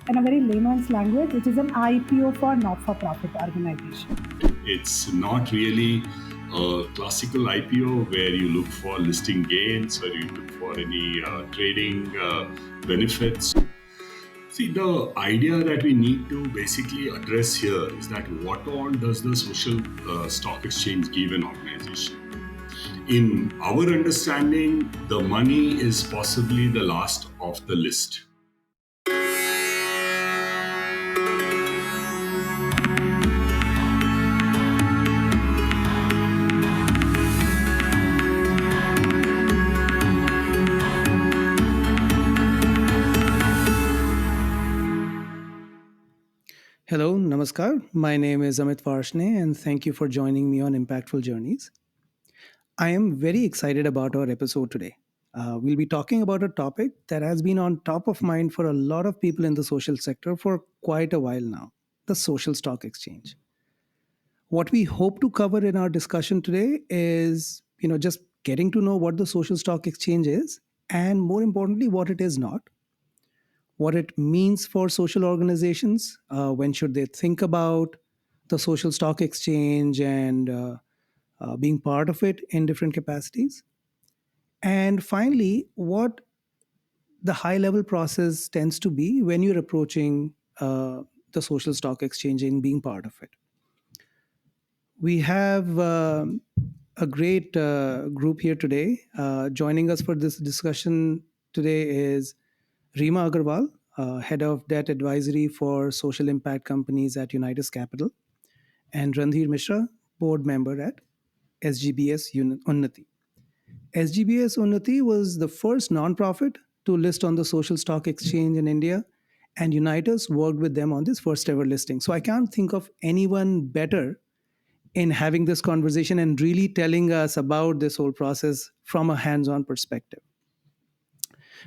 in a very layman's language, it is an IPO for not-for-profit organization. It's not really a classical IPO where you look for listing gains, where you look for any trading benefits. See, the idea that we need to basically address here is that what all does the social stock exchange give an organization? In our understanding, the money is possibly the last of the list. Hello, Namaskar. My name is Amit Varshne, and thank you for joining me on Impactful Journeys. I am very excited about our episode today. We'll be talking about a topic that has been on top of mind for a lot of people in the social sector for quite a while now: the social stock exchange. What we hope to cover in our discussion today is, just getting to know what the social stock exchange is, and more importantly, what it is not, what it means for social organizations, when should they think about the social stock exchange and being part of it in different capacities, and finally, what the high level process tends to be when you're approaching the social stock exchange and being part of it. We have a great group here today. Joining us for this discussion today is Rima Agarwalla, Head of Debt Advisory for Social Impact Companies at Unitus Capital, and Randhir Misra, Board Member at SGBS Unnati. SGBS Unnati was the first nonprofit to list on the social stock exchange in India, and Unitus worked with them on this first ever listing. So I can't think of anyone better in having this conversation and really telling us about this whole process from a hands on perspective.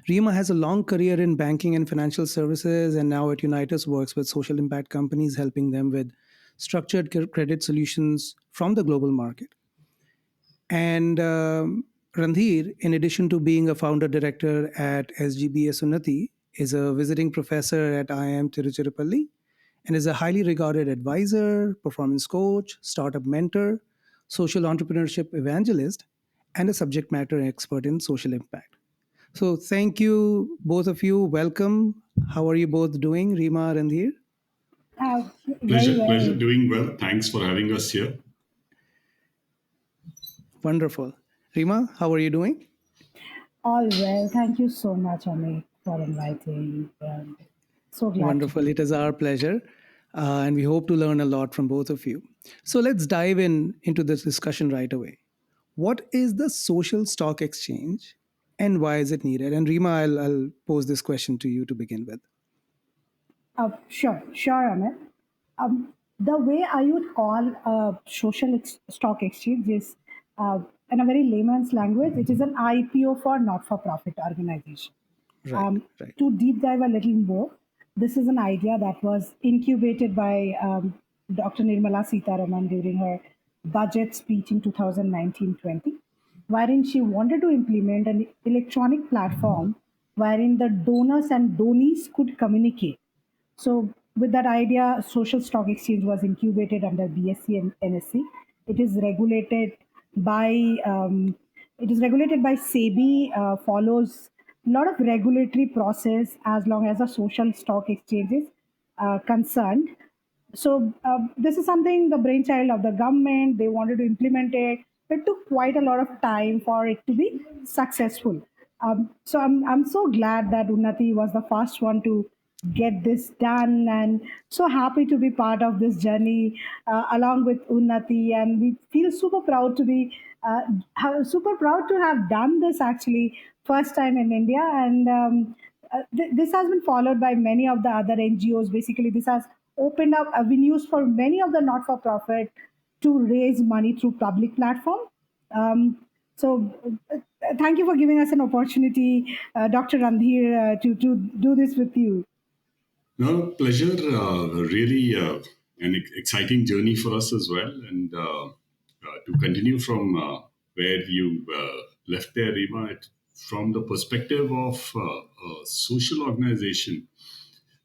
Rima has a long career in banking and financial services, and now at Unitus works with social impact companies, helping them with structured credit solutions from the global market. And Randhir, in addition to being a founder director at SGBS Unnati, is a visiting professor at IIM Tiruchirappalli and is a highly regarded advisor, performance coach, startup mentor, social entrepreneurship evangelist, and a subject matter expert in social impact. So, thank you, both of you. Welcome. How are you both doing, Rima and Randhir? Uh, Very Pleasure well. doing well. Thanks for having us here. Wonderful. Rima, how are you doing? All well. Thank you so much, Amit, for inviting. So glad to Wonderful. be. It is our pleasure. And we hope to learn a lot from both of you. So let's dive into this discussion right away. What is the social stock exchange and why is it needed? And Rima, I'll pose this question to you to begin with. Sure, Amit. The way I would call a stock exchange is, in a very layman's language, it is an IPO for not-for-profit organization. Right, right. To deep dive a little more, this is an idea that was incubated by Dr. Nirmala Sitharaman during her budget speech in 2019-20, wherein she wanted to implement an electronic platform wherein the donors and donees could communicate. So, with that idea, social stock exchange was incubated under BSE and NSE. It is regulated by SEBI. Follows a lot of regulatory process as long as a social stock exchange is concerned. So this is something the brainchild of the government. They wanted to implement it. It took quite a lot of time for it to be successful. So I'm so glad that Unnati was the first one to get this done, and so happy to be part of this journey along with Unnati. And we feel super proud to be super proud to have done this actually first time in India. And this has been followed by many of the other NGOs. Basically, this has opened up avenues for many of the not-for-profit to raise money through public platform. So thank you for giving us an opportunity, Dr. Randhir, to do this with you. No, pleasure. Really an exciting journey for us as well. And to continue from where you left there, Rima, from the perspective of a social organization,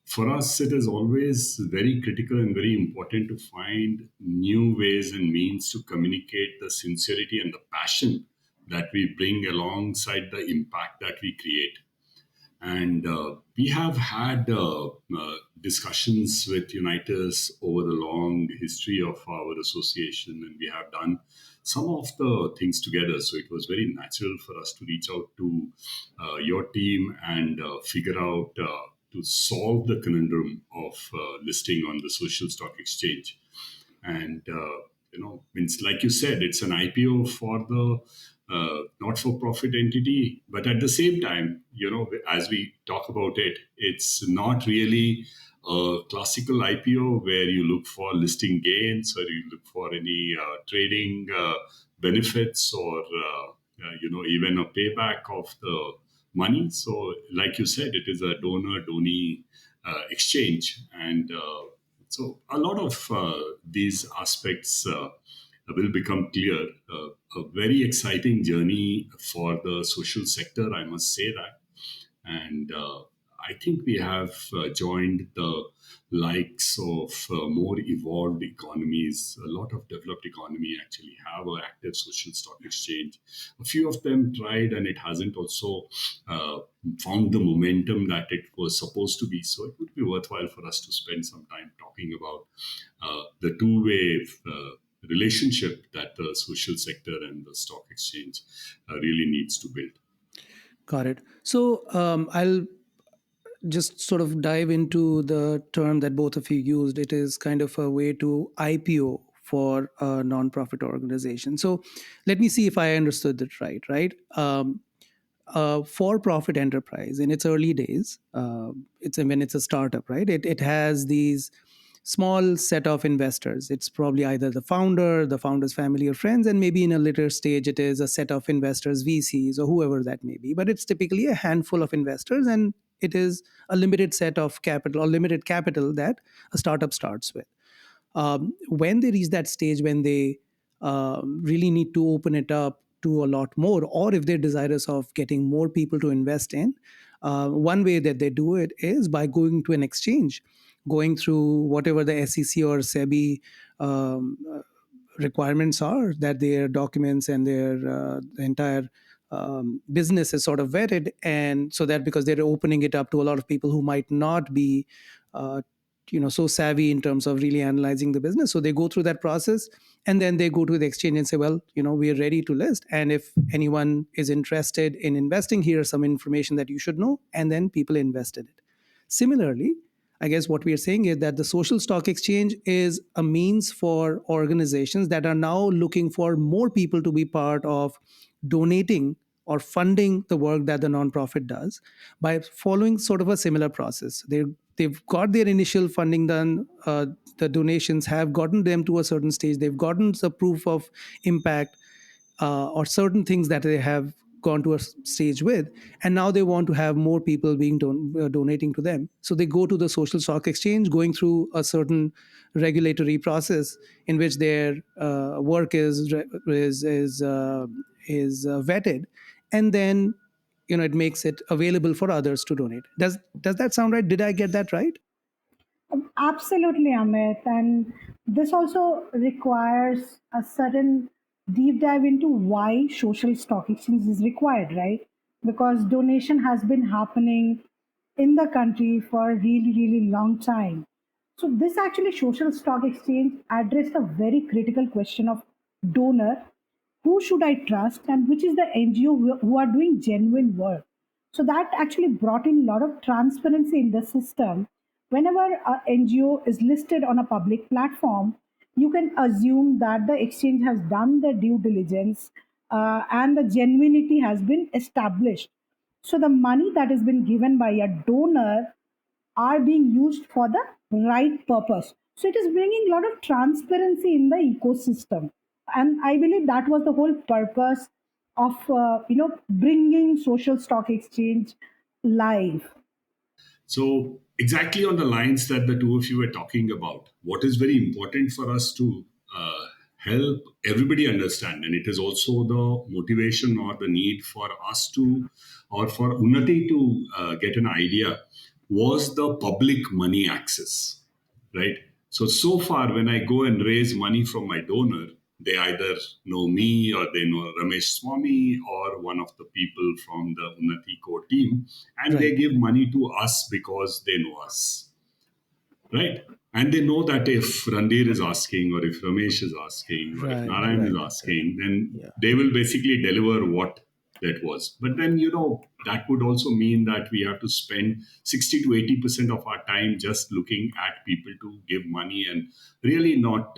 for us, it is always very critical and very important to find new ways and means to communicate the sincerity and the passion that we bring alongside the impact that we create. And we have had discussions with Unitus over the long history of our association, and we have done some of the things together. So it was very natural for us to reach out to your team and figure out to solve the conundrum of listing on the social stock exchange. And means like you said, it's an IPO for the not-for-profit entity, but at the same time, as we talk about it, it's not really a classical IPO where you look for listing gains or you look for any trading benefits or even a payback of the money. So, like you said, it is a donor-donee exchange, and so a lot of these aspects will become clear. A very exciting journey for the social sector, I must say that. And I think we have joined the likes of more evolved economies. A lot of developed economy actually have an active social stock exchange. A few of them tried, and it hasn't also uh, found the momentum that it was supposed to be. So it would be worthwhile for us to spend some time talking about the two-way relationship that the social sector and the stock exchange really needs to build. Got it. So I'll just sort of dive into the term that both of you used. It is kind of a way to IPO for a nonprofit organization. So let me see if I understood that right. Right. A for-profit enterprise in its early days, it's when it's a startup, right? It has these small set of investors. It's probably either the founder, the founder's family or friends, and maybe in a later stage it is a set of investors, VCs or whoever that may be. But it's typically a handful of investors, and it is a limited set of capital or limited capital that a startup starts with. When they reach that stage when they really need to open it up to a lot more, or if they're desirous of getting more people to invest in, one way that they do it is by going to an exchange, going through whatever the SEC or SEBI requirements are, that their documents and their entire business is sort of vetted, and so that because they're opening it up to a lot of people who might not be uh, so savvy in terms of really analyzing the business, so they go through that process, and then they go to the exchange and say, well, we are ready to list, and if anyone is interested in investing, here's some information that you should know, and then people invested it. Similarly, I guess what we are saying is that the social stock exchange is a means for organizations that are now looking for more people to be part of donating or funding the work that the nonprofit does by following sort of a similar process. They've got their initial funding done. The donations have gotten them to a certain stage. They've gotten the proof of impact, or certain things that they have gone to a stage with, and now they want to have more people being donating to them, so they go to the social stock exchange, going through a certain regulatory process in which their work is vetted, and then it makes it available for others to donate. Does that sound right? Did I get that right? Absolutely, Amit. And this also requires a certain deep dive into why social stock exchange is required, right? Because donation has been happening in the country for a really, really long time. So this actually social stock exchange addressed a very critical question of donor, who should I trust, and which is the NGO who are doing genuine work. So that actually brought in a lot of transparency in the system. Whenever a NGO is listed on a public platform, you can assume that the exchange has done the due diligence, and the genuinity has been established. So the money that has been given by a donor are being used for the right purpose. So it is bringing a lot of transparency in the ecosystem, and I believe that was the whole purpose of bringing social stock exchange live. So, exactly on the lines that the two of you were talking about, what is very important for us to help everybody understand, and it is also the motivation or the need for us to, or for Unnati to get an idea was the public money access, right? So far, when I go and raise money from my donor, they either know me or they know Ramesh Swami or one of the people from the Unnati core team, and Right, they give money to us because they know us, right? And they know that if Randhir is asking, or if Ramesh is asking, or if right, Narayan is right, right. asking, then Yeah. they will basically deliver what that was. But then, that would also mean that we have to spend 60 to 80% of our time just looking at people to give money and really not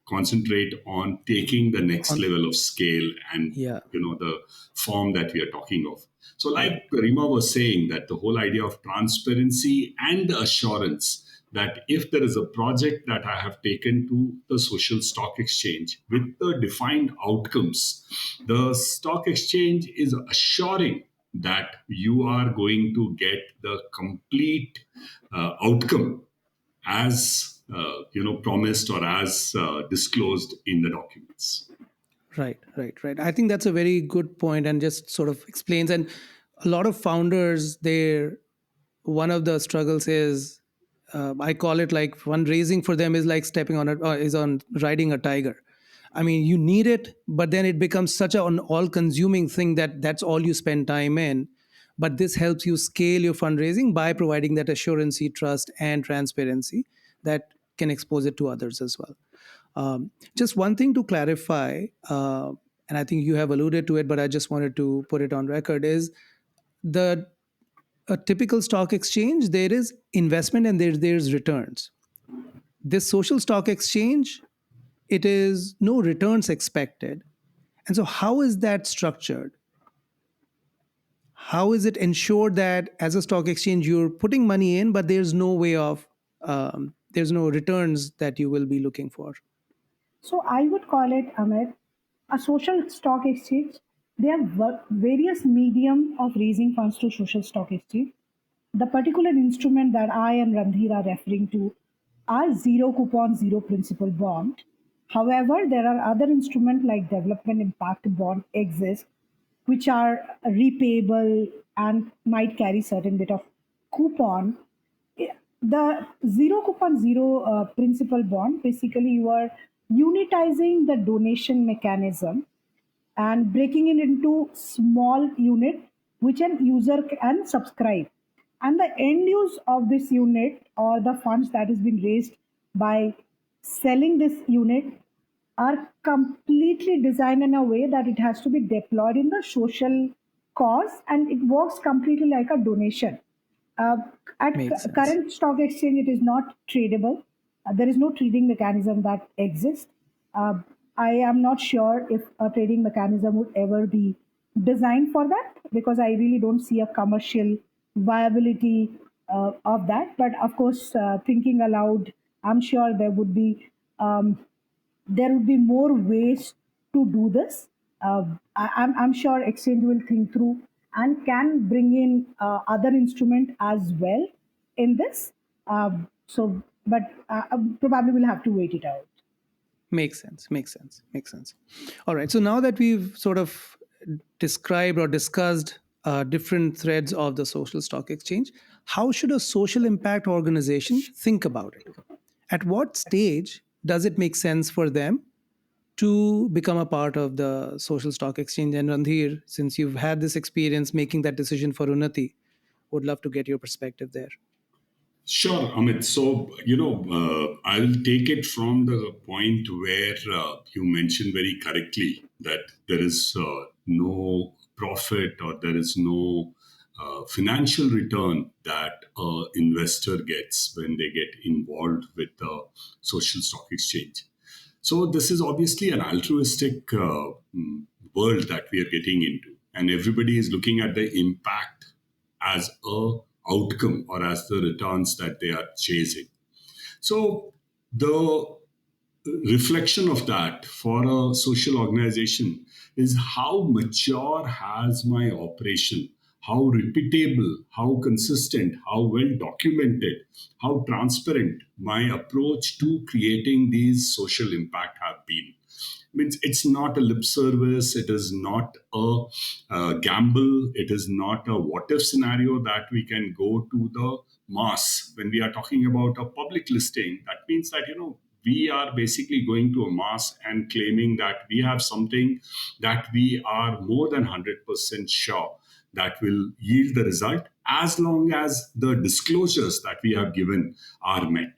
concentrate on taking the next On, level of scale and, yeah, the form that we are talking of. So, like right. Rima was saying, that the whole idea of transparency and the assurance that if there is a project that I have taken to the social stock exchange with the defined outcomes, the stock exchange is assuring that you are going to get the complete outcome as promised or as disclosed in the documents. Right, right, right. I think that's a very good point and just sort of explains. And a lot of founders, they're one of the struggles is I call it like fundraising for them is like stepping on a is on riding a tiger. I mean, you need it, but then it becomes such an all-consuming thing that that's all you spend time in. But this helps you scale your fundraising by providing that assurance, trust, and transparency that can expose it to others as well. Just one thing to clarify, and I think you have alluded to it, but I just wanted to put it on record is the a typical stock exchange, there is investment and there's returns. This social stock exchange, it is no returns expected. And so, how is that structured? How is it ensured that as a stock exchange, you're putting money in, but there's no way of, there's no returns that you will be looking for? So I would call it, Amit, a social stock exchange. There are various medium of raising funds to social stock exchange. The particular instrument that I and Randhir are referring to are zero coupon, zero principal bond. However, there are other instruments like development impact bond exist, which are repayable and might carry certain bit of coupon. The zero coupon, zero principal bond, basically you are unitizing the donation mechanism and breaking it into small unit which an user can subscribe, and the end use of this unit or the funds that has been raised by selling this unit are completely designed in a way that it has to be deployed in the social cause, and it works completely like a donation. uh, at Makes sense. current stock exchange, it is not tradable. There is no trading mechanism that exists. Uh, I am not sure if a trading mechanism would ever be designed for that, because I really don't see a commercial viability of that. But of course, thinking aloud, I'm sure um, there would be more ways to do this. I'm sure exchange will think through and can bring in other instrument as well in this. But probably we'll have to wait it out. Makes sense. Makes sense. Makes sense. All right. So now that we've sort of described or discussed different threads of the social stock exchange, how should a social impact organization think about it? At what stage does it make sense for them to become a part of the social stock exchange? And Randhir, since you've had this experience making that decision for Unnati, would love to get your perspective there. Sure, Amit. So, I'll take it from the point where you mentioned very correctly that there is no profit or there is no financial return that an investor gets when they get involved with the social stock exchange. So, this is obviously an altruistic world that we are getting into, and everybody is looking at the impact as a outcome or as the returns that they are chasing. So the reflection of that for a social organization is how mature has my operation, how repeatable, how consistent, how well documented, how transparent my approach to creating these social impact have been. Means it's not a lip service, it is not a, gamble, it is not a what if scenario that we can go to the mass. When we are talking about a public listing, that means that, we are basically going to a mass and claiming that we have something that we are more than 100% sure that will yield the result, as long as the disclosures that we have given are met.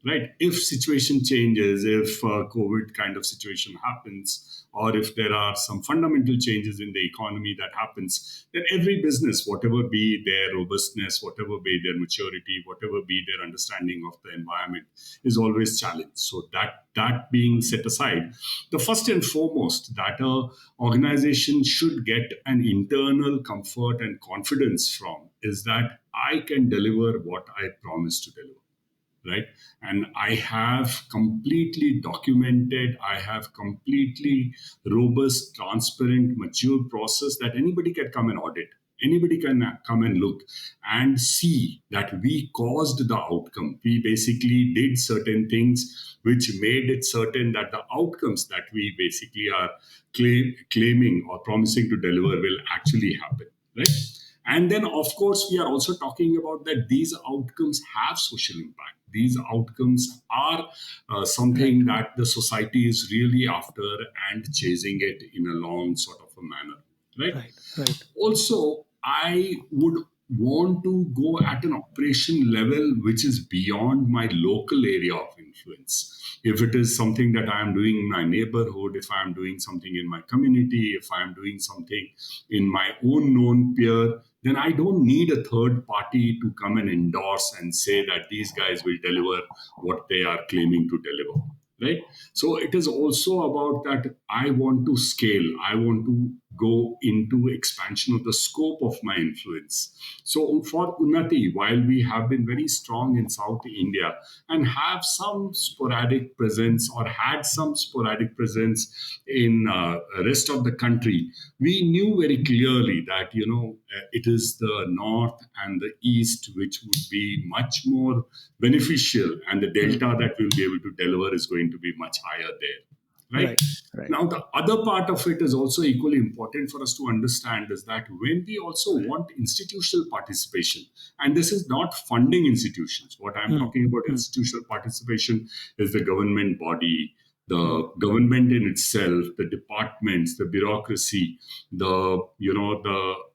Right? If situation changes, if COVID kind of situation happens, or if there are some fundamental changes in the economy that happens, then every business, whatever be their robustness, whatever be their maturity, whatever be their understanding of the environment, is always challenged. So that being set aside, the first and foremost that a organization should get an internal comfort and confidence from is that I can deliver what I promise to deliver. Right? And I have completely documented, I have completely robust, transparent, mature process that anybody can come and audit. Anybody can come and look and see that we caused the outcome. We basically did certain things which made it certain that the outcomes that we basically are claiming or promising to deliver will actually happen. Right? And then, of course, we are also talking about that these outcomes have social impact. These outcomes are something that the society is really after and chasing it in a long sort of a manner. Right? Right, right. Also, I would want to go at an operation level which is beyond my local area of influence. If it is something that I am doing in my neighborhood, if I am doing something in my community, if I am doing something in my own known peer, then I don't need a third party to come and endorse and say that these guys will deliver what they are claiming to deliver. Right? So it is also about that I want to scale, I want to go into expansion of the scope of my influence. So for Unnati, while we have been very strong in South India and have some sporadic presence or had some sporadic presence in rest of the country, we knew very clearly that it is the north and the east which would be much more beneficial, and the delta that we'll be able to deliver is going to be much higher there. Right? Right, right. Now, the other part of it is also equally important for us to understand is that when we also want institutional participation, and this is not funding institutions, what I'm talking about institutional participation is the government body, the government in itself, the departments, the bureaucracy, the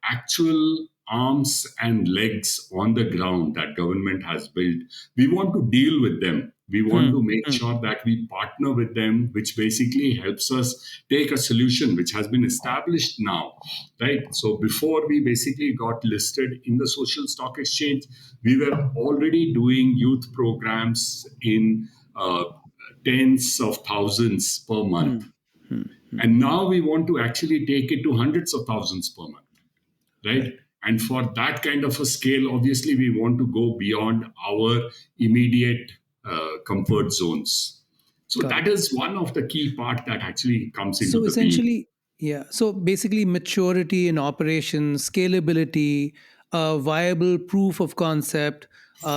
actual arms and legs on the ground that government has built. We want to deal with them. We want to make sure that we partner with them, which basically helps us take a solution which has been established now, right? So before we basically got listed in the social stock exchange, we were already doing youth programs in tens of thousands per month. And now we want to actually take it to hundreds of thousands per month, right? And for that kind of a scale, obviously, we want to go beyond our immediate comfort zones. So Got that it. is one of the key part that actually comes into So the being. essentially, yeah. So basically, maturity in operation, scalability, viable proof of concept,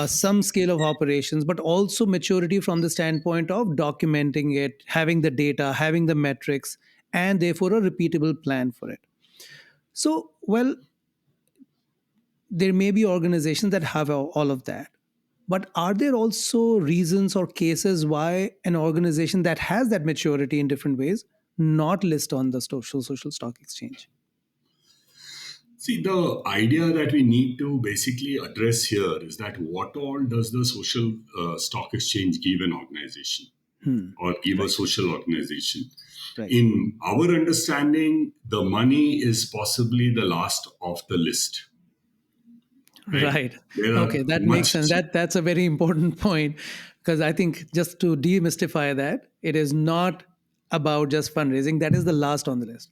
some scale of operations, but also maturity from the standpoint of documenting it, having the data, having the metrics, and therefore a repeatable plan for it. So, well, there may be organizations that have all of that. But are there also reasons or cases why an organization that has that maturity in different ways not list on the social stock exchange? See, the idea that we need to basically address here is that what all does the social stock exchange give an organization or give a Right, social organization? right, In our understanding, the money is possibly the last of the list, right? right. There are Okay, that makes much. sense. That's a very important point because I think just to demystify that, it is not about just fundraising. That is the last on the list.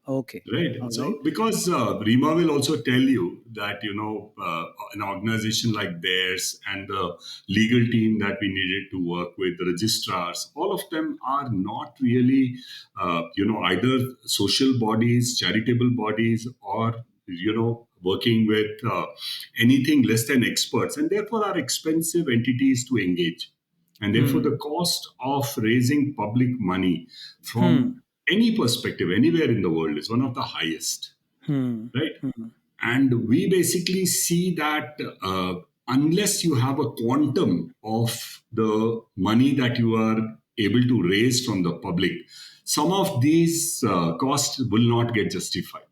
Okay, Right. all right. So, because Rima will also tell you that, an organization like theirs and the legal team that we needed to work with, the registrars, all of them are not really, either social bodies, charitable bodies, or, working with anything less than experts, and therefore are expensive entities to engage. And therefore, the cost of raising public money from any perspective, anywhere in the world, is one of the highest, Hmm. right? Hmm. And we basically see that unless you have a quantum of the money that you are able to raise from the public, some of these costs will not get justified,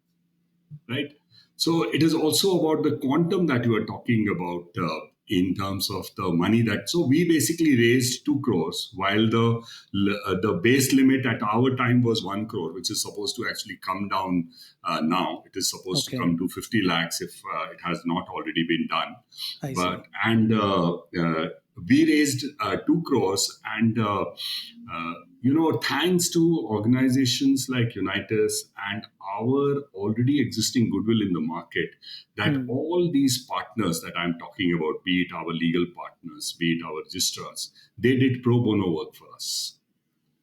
right? So it is also about the quantum that you are talking about in terms of the money that. So we basically raised 2 crores, while the base limit at our time was 1 crore, which is supposed to actually come down now. It is supposed to Okay. come to 50 lakhs if it has not already been done. I But see. and we raised 2 crores, and thanks to organizations like Unitus and our already existing goodwill in the market, that Hmm. all these partners that I'm talking about, be it our legal partners, be it our registrars, they did pro bono work for us.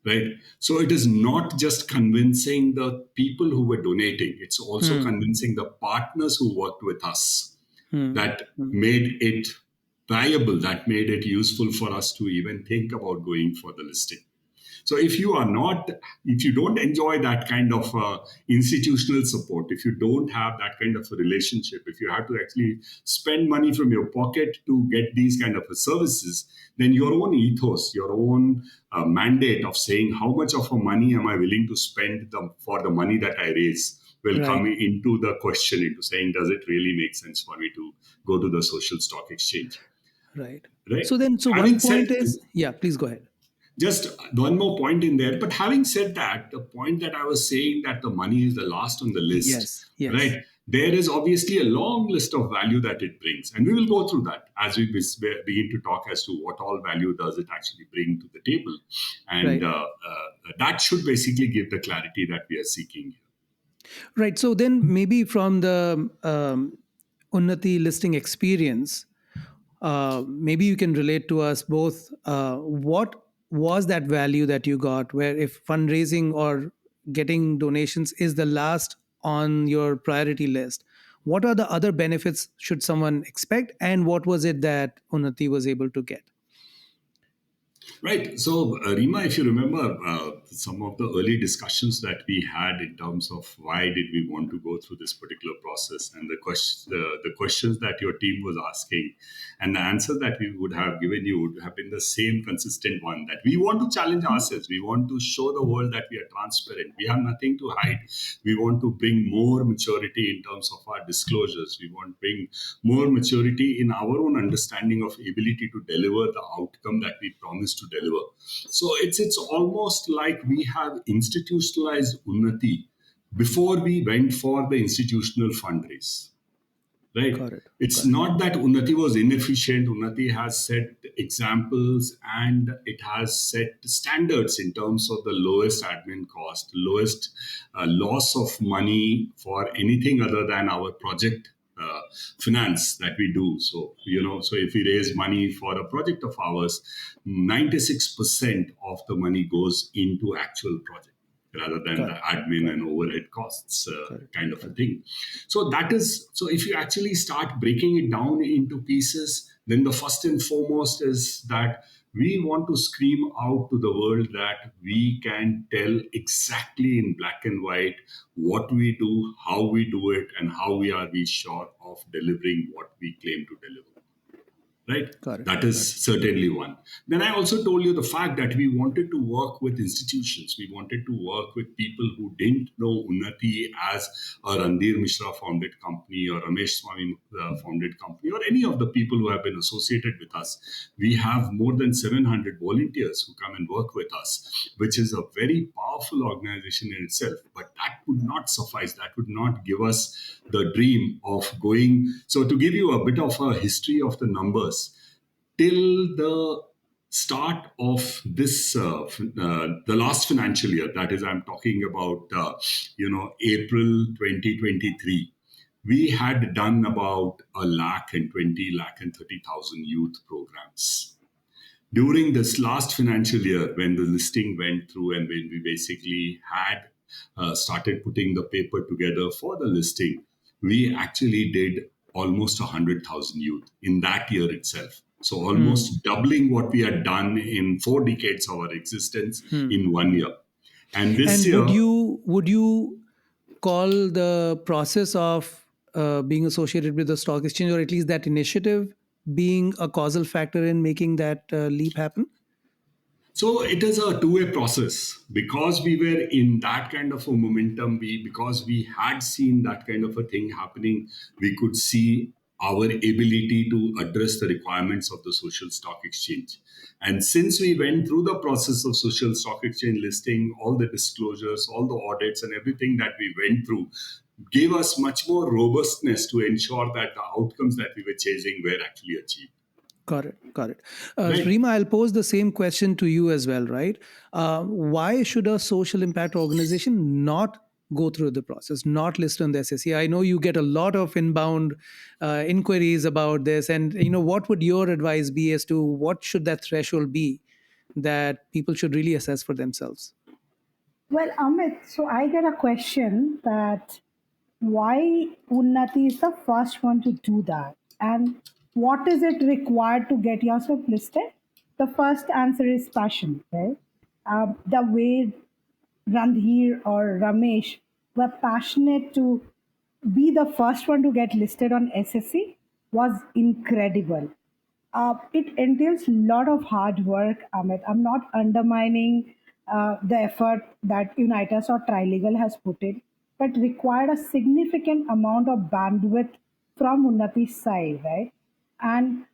Right. So it is not just convincing the people who were donating, it's also Hmm. convincing the partners who worked with us Hmm. that Hmm. made it viable, that made it useful for us to even think about going for the listing. So if you don't enjoy that kind of institutional support, if you don't have that kind of a relationship, if you have to actually spend money from your pocket to get these kind of services, then your own ethos, your own mandate of saying how much of a money am I willing to spend for the money that I raise will come Right. into the question, into saying, does it really make sense for me to go to the social stock exchange? Right. Right. So one Having point said is, yeah, please go ahead. just one more point in there. But having said that, the point that I was saying, that the money is the last on the list, Yes. Yes. right? There is obviously a long list of value that it brings. And we will go through that as we begin to talk as to what all value does it actually bring to the table. And Right. that should basically give the clarity that we are seeking here. Right. So then maybe from the Unnati listing experience, maybe you can relate to us both. What was that value that you got, where if fundraising or getting donations is the last on your priority list, what are the other benefits should someone expect, and what was it that Unnati was able to get? Right. So, Rima, if you remember some of the early discussions that we had in terms of why did we want to go through this particular process, and the questions that your team was asking, and the answer that we would have given you would have been the same consistent one, that we want to challenge ourselves. We want to show the world that we are transparent. We have nothing to hide. We want to bring more maturity in terms of our disclosures. We want to bring more maturity in our own understanding of ability to deliver the outcome that we promise to deliver. So it's almost like we have institutionalized Unnati before we went for the institutional fundraise, right? Got it. It's Got it. not that Unnati was inefficient. Unnati has set examples and it has set standards in terms of the lowest admin cost, lowest loss of money for anything other than our project finance that we do. So, so if we raise money for a project of ours, 96% of the money goes into actual project rather than Got the it. admin Got and it. overhead costs Got it. kind of a Got it. thing. So if you actually start breaking it down into pieces, then the first and foremost is that we want to scream out to the world that we can tell exactly in black and white what we do, how we do it, and how we sure of delivering what we claim to deliver, right? Got it. That Got is it. certainly one. Then I also told you the fact that we wanted to work with institutions. We wanted to work with people who didn't know Unnati as a Randhir Misra founded company or Ramesh Swami founded company or any of the people who have been associated with us. We have more than 700 volunteers who come and work with us, which is a very powerful organization in itself. But that would not suffice. That would not give us the dream of going. So, to give you a bit of a history of the numbers, till the start of the last financial year, that is, I'm talking about, April 2023, we had done about a lakh and 20 lakh and 30,000 youth programs. During this last financial year, when the listing went through and when we basically had started putting the paper together for the listing, we actually did almost 100,000 youth in that year itself. So Hmm. almost doubling what we had done in 4 decades of our existence Hmm. in one Hmm. year. And this And year, would you call the process of being associated with the stock exchange, or at least that initiative, being a causal factor in making that leap happen? so it is a two-way process because we were in that kind of a momentum. Because we had seen that kind of a thing happening, we could see our ability to address the requirements of the social stock exchange. And since we went through the process of social stock exchange listing, all the disclosures, all the audits, and everything that we went through gave us much more robustness to ensure that the outcomes that we were chasing were actually achieved. Got it. Got it. Right. Rima, I'll pose the same question to you as well, right? Why should a social impact organization not go through the process, not list on the SSE? I know you get a lot of inbound inquiries about this, and what would your advice be as to what should that threshold be that people should really assess for themselves? Well, Amit, so I get a question that why Unnati is the first one to do that, and what is it required to get yourself listed? The first answer is passion, right? The way Randhir or Ramesh were passionate to be the first one to get listed on SSE was incredible. It entails a lot of hard work, Amit. I'm not undermining the effort that Unitus or Trilegal has put in, but required a significant amount of bandwidth from Unnati's side, right? And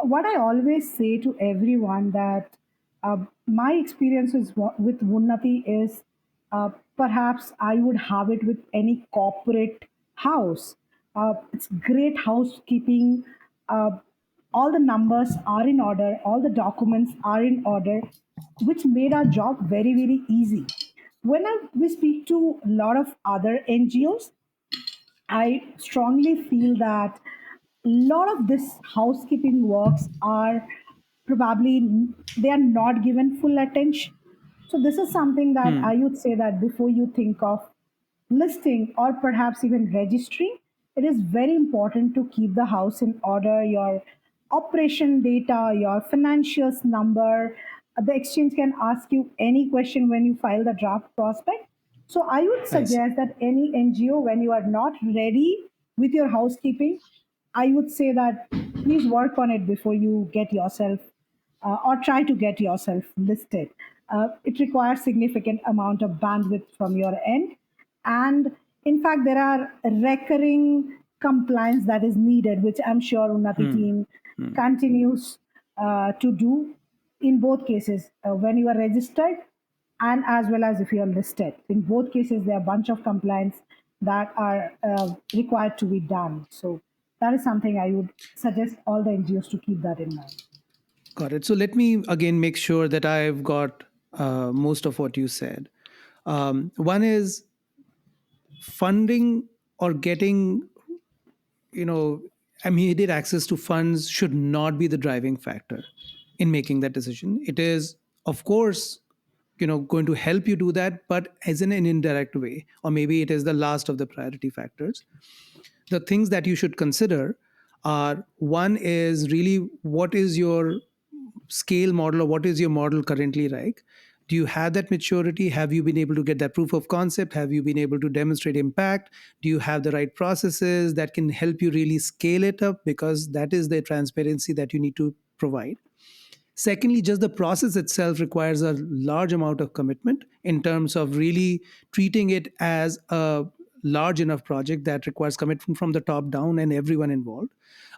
what I always say to everyone that my experiences with Unnati is perhaps I would have it with any corporate house. It's great housekeeping. All the numbers are in order, all the documents are in order, which made our job very, very easy. We speak to a lot of other NGOs, I strongly feel that a lot of this housekeeping works are probably they are not given full attention. So this is something that Hmm. I would say that before you think of listing or perhaps even registering, it is very important to keep the house in order, your operation data, your financials number. The exchange can ask you any question when you file the draft prospect. So I would I see. suggest that any NGO, when you are not ready with your housekeeping, I would say that please work on it before you get yourself or try to get yourself listed. It requires significant amount of bandwidth from your end, and in fact, there are recurring compliance that is needed, which I'm sure Unnati Hmm. team Hmm. continues to do in both cases when you are registered and as well as if you are listed. In both cases, there are a bunch of compliance that are required to be done. So that is something I would suggest all the NGOs to keep that in mind. Got it. So let me again make sure that I've got most of what you said. One is funding or getting, you know, immediate access to funds should not be the driving factor in making that decision. It is, of course, going to help you do that, but as in an indirect way, or maybe it is the last of the priority factors. The things that you should consider are, one is really what is your scale model, or what is your model currently like? Do you have that maturity? Have you been able to get that proof of concept? Have you been able to demonstrate impact? Do you have the right processes that can help you really scale it up? Because that is the transparency that you need to provide. Secondly, just the process itself requires a large amount of commitment in terms of really treating it as a large enough project that requires commitment from the top down and everyone involved.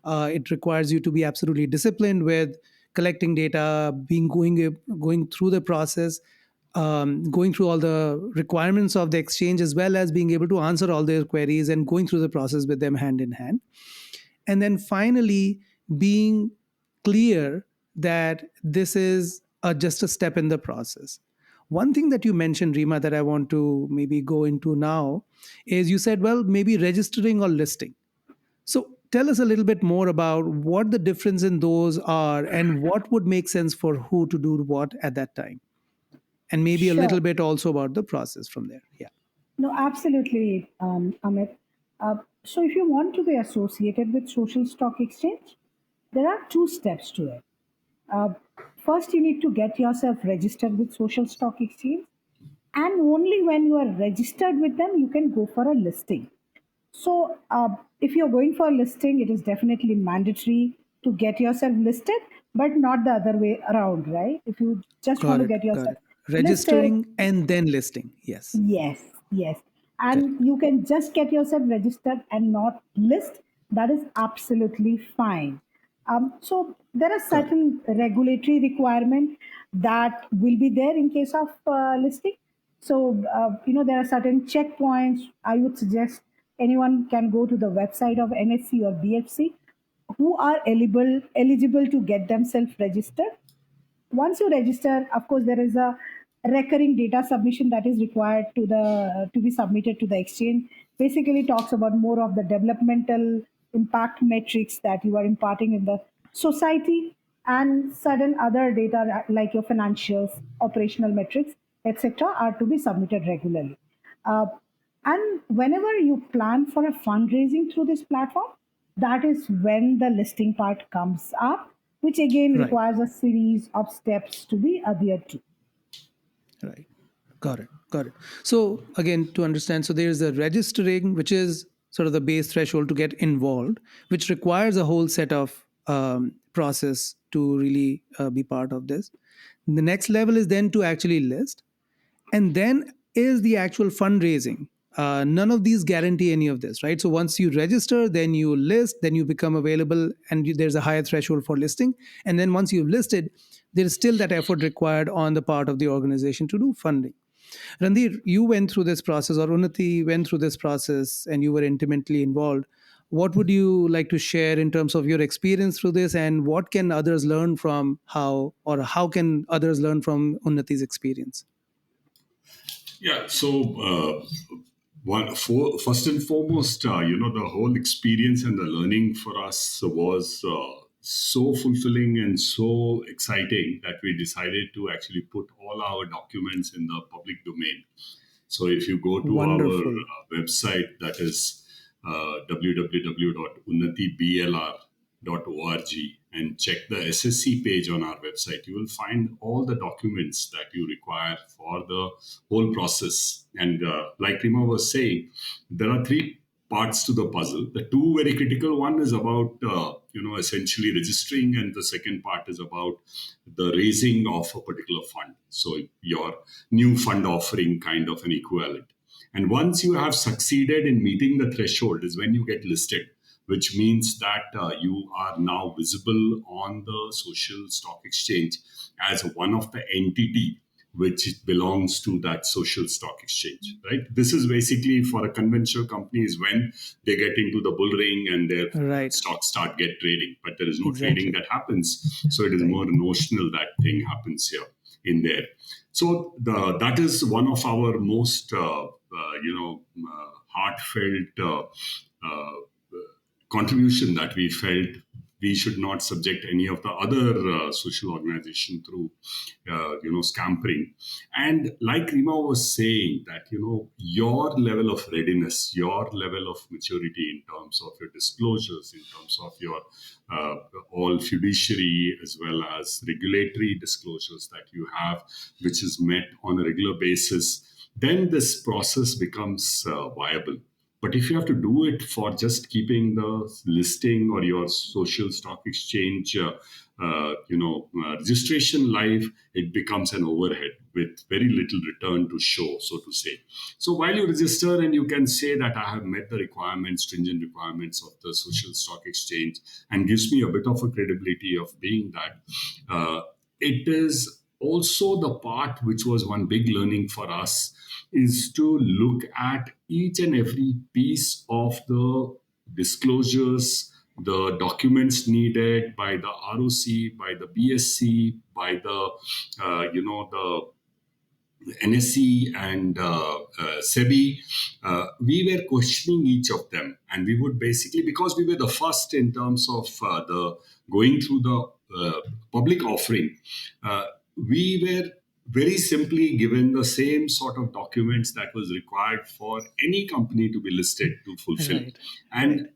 It requires you to be absolutely disciplined with collecting data, going through the process, going through all the requirements of the exchange, as well as being able to answer all their queries and going through the process with them hand in hand. And then finally, being clear that this is just a step in the process. One thing that you mentioned, Rima, that I want to maybe go into now is, you said, well, maybe registering or listing. So tell us a little bit more about what the difference in those are and what would make sense for who to do what at that time. And maybe a little Sure. bit also about the process from there. Yeah. No, absolutely, Amit. So, if you want to be associated with social stock exchange, there are two steps to it. Uh, First, you need to get yourself registered with social stock exchange. and only when you are registered with them you can go for a listing. So, if you're going for listing, it is definitely mandatory to get yourself listed, but not the other way around, right? If you just want Got to it. get Got yourself it. listed, Registering and then listing. Yes. yes, yes. Correct. And you can just get yourself registered and not list. That is absolutely fine. So there are Got it. certain regulatory requirement that will be there in case of listing. So there are certain checkpoints. I would suggest anyone can go to the website of NSC or BFC who are eligible to get themselves registered. Once you register, of course there is a recurring data submission that is required to be submitted to the exchange. Basically talks about more of the developmental impact metrics that you are imparting in the society, and certain other data like your financials, operational metrics, etc., are to be submitted regularly. Uh, and whenever you plan for a fundraising through this platform, that is when the listing part comes up, which again Right. requires a series of steps to be adhered to. Right. Got it. Got it. So again, to understand, so there's a registering, which is sort of the base threshold to get involved, which requires a whole set of process to really be part of this. The next level is then to actually list, and then is the actual fundraising. None of these guarantee any of this, right? So once you register, then you list, then you become available, and there's a higher threshold for listing. And then once you've listed, there is still that effort required on the part of the organization to do funding. Randhir, you went through this process, or Unnati went through this process, and you were intimately involved. What would you like to share in terms of your experience through this, and what can others learn from how can others learn from Unnati's experience? Yeah. So, first and foremost, the whole experience and the learning for us was so fulfilling and so exciting that we decided to actually put all our documents in the public domain. So if you go to our Wonderful. website, that is www.unnatiblr.org, and check the SSE page on our website, you will find all the documents that you require for the whole process. And like Rima was saying, there are three parts to the puzzle. The two very critical one is about essentially registering, and the second part is about the raising of a particular fund. So your new fund offering kind of an equivalent. And once you have succeeded in meeting the threshold is when you get listed, which means that you are now visible on the social stock exchange as one of the entity which belongs to that social stock exchange, right? This is basically for a conventional company is when they get into the bull ring and their Right. stocks start get trading, but there is no trading Exactly. that happens. So it is Right. more notional that thing happens here in there. So that is one of our most, heartfelt uh, contribution that we felt we should not subject any of the other social organization through scampering. And like Rima was saying that your level of readiness, your level of maturity in terms of your disclosures, in terms of your uh, all fiduciary as well as regulatory disclosures that you have, which is met on a regular basis, then this process becomes viable. but if you have to do it for just keeping the listing or your social stock exchange, registration live, it becomes an overhead with very little return to show, so to say. So while you register and you can say that I have met the requirements, stringent requirements of the social stock exchange, and gives me a bit of a credibility of being that, it is also the part which was one big learning for us is to look at each and every piece of the disclosures, the documents needed by the ROC, by the BSC, by the NSE and SEBI. We were questioning each of them, and we would basically, because we were the first in terms of the going through the public offering, we were very simply given the same sort of documents that was required for any company to be listed to fulfill. Right. Right. And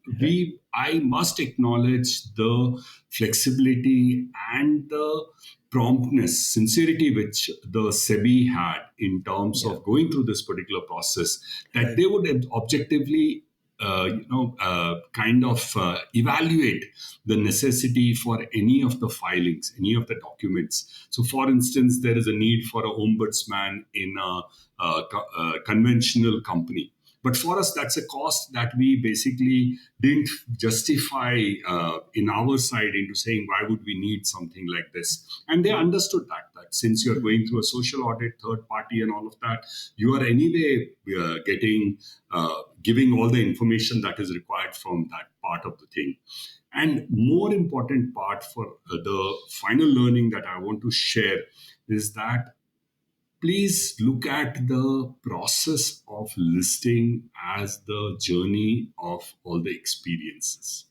I must acknowledge the flexibility and the promptness, sincerity which the SEBI had in terms Yeah. of going through this particular process, that Right. they would objectively, kind of evaluate the necessity for any of the filings, any of the documents. So, for instance, there is a need for a ombudsman in a conventional company. But for us, that's a cost that we basically didn't justify in our side into saying, why would we need something like this? And they understood that since you're going through a social audit, third party, and all of that, you are anyway giving all the information that is required from that part of the thing. And more important part for the final learning that I want to share is that please look at the process of listing as the journey of all the experiences,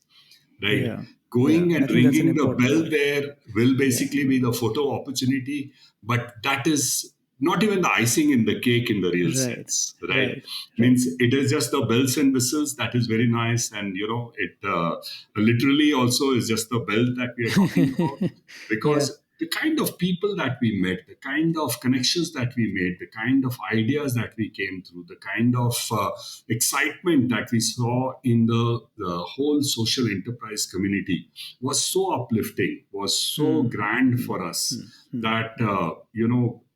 right? Yeah. Yeah. Going I and think that's an ringing the important bell point. there will Yeah. basically be the photo opportunity, but that is not even the icing in the cake in the real Right. sense, right? Right. Right. Means it is just the bells and whistles that is very nice, and it literally also is just the bell that we are talking about, Yeah. because the kind of people that we met, the kind of connections that we made, the kind of ideas that we came through, the kind of excitement that we saw in the whole social enterprise community was so uplifting, was so Hmm. grand Hmm. for us Hmm. Hmm. that,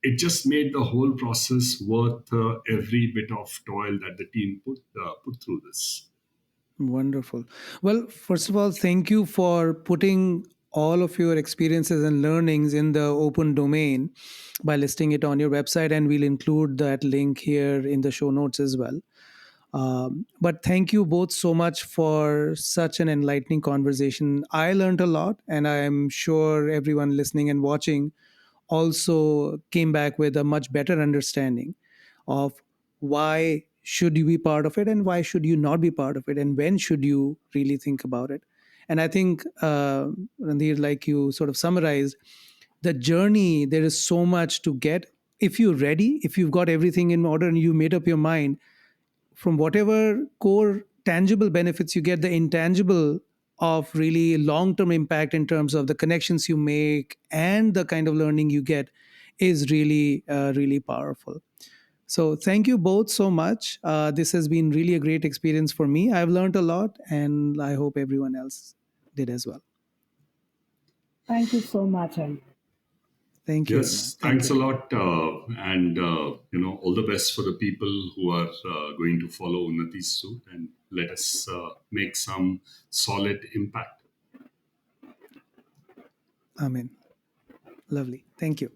it just made the whole process worth every bit of toil that the team put through this. Wonderful. Well, first of all, thank you for putting all of your experiences and learnings in the open domain by listing it on your website, and we'll include that link here in the show notes as well. But thank you both so much for such an enlightening conversation. I learned a lot, and I'm sure everyone listening and watching also came back with a much better understanding of why should you be part of it and why should you not be part of it and when should you really think about it. And I think, Randhir, like you sort of summarized, the journey, there is so much to get. If you're ready, if you've got everything in order and you made up your mind, from whatever core tangible benefits you get, the intangible of really long term impact in terms of the connections you make and the kind of learning you get is really, really powerful. So, thank you both so much. This has been really a great experience for me. I've learned a lot, and I hope everyone else did as well. Thank you so much, Ali. Thank you, Rima. Yes, Thank thanks you, a Randhir. lot, and all the best for the people who are going to follow Unnati's suit, and let us make some solid impact. Amen. Lovely. Thank you.